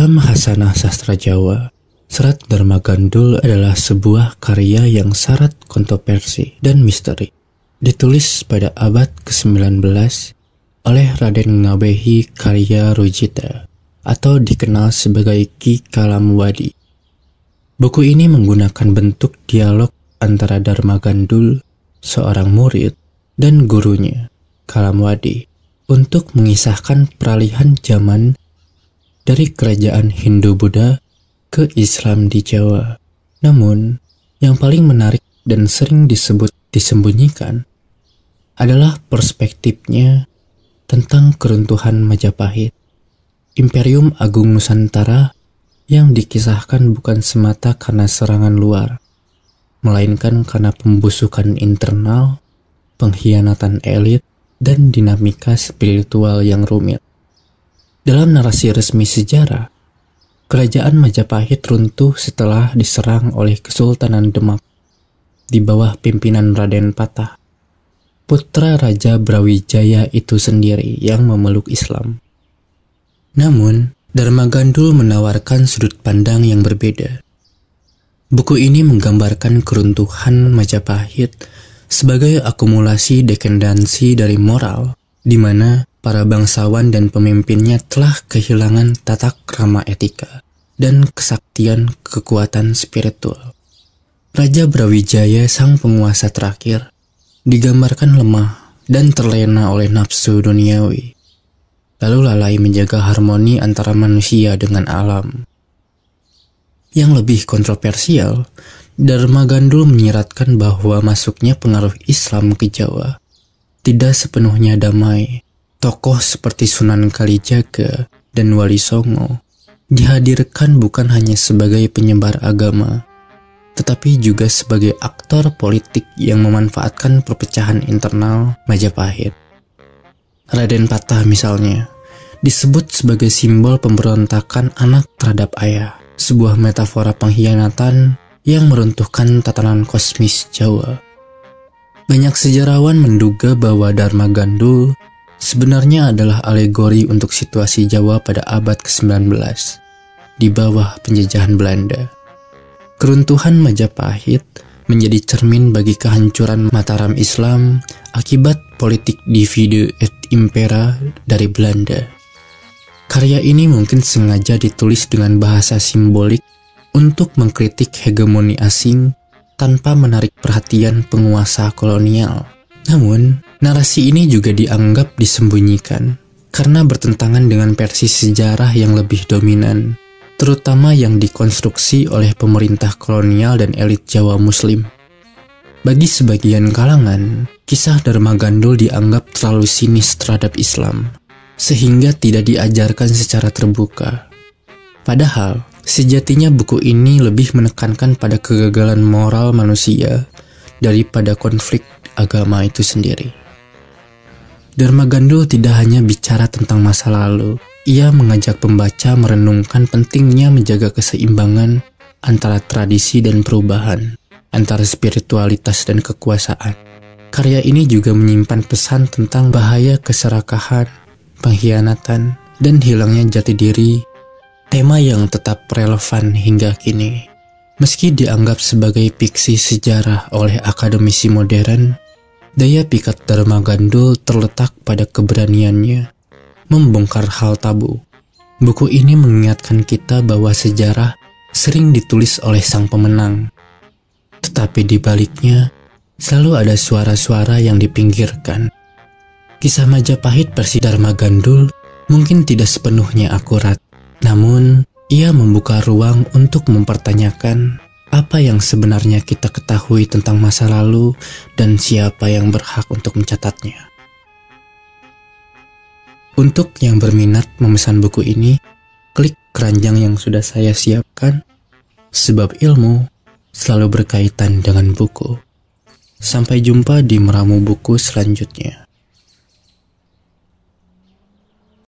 Dalam Hasanah Sastra Jawa, Serat Dharma Gandul adalah sebuah karya yang syarat kontroversi dan misteri. Ditulis pada abad ke-19 oleh Raden Ngabehi Karya Rujita atau dikenal sebagai Ki Kalamwadi. Buku ini menggunakan bentuk dialog antara Dharma Gandul, seorang murid, dan gurunya, Kalamwadi, untuk mengisahkan peralihan zaman dari kerajaan Hindu-Buddha ke Islam di Jawa. Namun, yang paling menarik dan sering disembunyikan adalah perspektifnya tentang keruntuhan Majapahit, Imperium Agung Nusantara yang dikisahkan bukan semata karena serangan luar, melainkan karena pembusukan internal, pengkhianatan elit, dan dinamika spiritual yang rumit. Dalam narasi resmi sejarah, kerajaan Majapahit runtuh setelah diserang oleh Kesultanan Demak di bawah pimpinan Raden Patah, putra Raja Brawijaya itu sendiri yang memeluk Islam. Namun, Dharma Gandul menawarkan sudut pandang yang berbeda. Buku ini menggambarkan keruntuhan Majapahit sebagai akumulasi dekandensi dari moral, di mana para bangsawan dan pemimpinnya telah kehilangan tata krama etika dan kesaktian kekuatan spiritual. Raja Brawijaya, sang penguasa terakhir, digambarkan lemah dan terlena oleh nafsu duniawi, lalu lalai menjaga harmoni antara manusia dengan alam. Yang lebih kontroversial, Dharma Gandul menyiratkan bahwa masuknya pengaruh Islam ke Jawa tidak sepenuhnya damai. Tokoh seperti Sunan Kalijaga dan Wali Songo dihadirkan bukan hanya sebagai penyebar agama, tetapi juga sebagai aktor politik yang memanfaatkan perpecahan internal Majapahit. Raden Patah misalnya disebut sebagai simbol pemberontakan anak terhadap ayah, sebuah metafora pengkhianatan yang meruntuhkan tatanan kosmis Jawa. Banyak sejarawan menduga bahwa Dharma Gandul sebenarnya adalah alegori untuk situasi Jawa pada abad ke-19 di bawah penjajahan Belanda. Keruntuhan Majapahit menjadi cermin bagi kehancuran Mataram Islam akibat politik divide et impera dari Belanda. Karya ini mungkin sengaja ditulis dengan bahasa simbolik untuk mengkritik hegemoni asing tanpa menarik perhatian penguasa kolonial. Namun, narasi ini juga dianggap disembunyikan karena bertentangan dengan versi sejarah yang lebih dominan, terutama yang dikonstruksi oleh pemerintah kolonial dan elit Jawa Muslim. Bagi sebagian kalangan, kisah Dharma Gandul dianggap terlalu sinis terhadap Islam, sehingga tidak diajarkan secara terbuka. Padahal, sejatinya buku ini lebih menekankan pada kegagalan moral manusia daripada konflik agama itu sendiri. Dharma Gandul tidak hanya bicara tentang masa lalu, ia mengajak pembaca merenungkan pentingnya menjaga keseimbangan antara tradisi dan perubahan, antara spiritualitas dan kekuasaan. Karya ini juga menyimpan pesan tentang bahaya keserakahan, pengkhianatan, dan hilangnya jati diri, tema yang tetap relevan hingga kini. Meski dianggap sebagai fiksi sejarah oleh akademisi modern, daya pikat Dharma Gandul terletak pada keberaniannya membongkar hal tabu. Buku ini mengingatkan kita bahwa sejarah sering ditulis oleh sang pemenang, tetapi di baliknya selalu ada suara-suara yang dipinggirkan. Kisah Majapahit versi Dharma Gandul mungkin tidak sepenuhnya akurat, namun ia membuka ruang untuk mempertanyakan apa yang sebenarnya kita ketahui tentang masa lalu dan siapa yang berhak untuk mencatatnya. Untuk yang berminat memesan buku ini, klik keranjang yang sudah saya siapkan, sebab ilmu selalu berkaitan dengan buku. Sampai jumpa di meramu buku selanjutnya.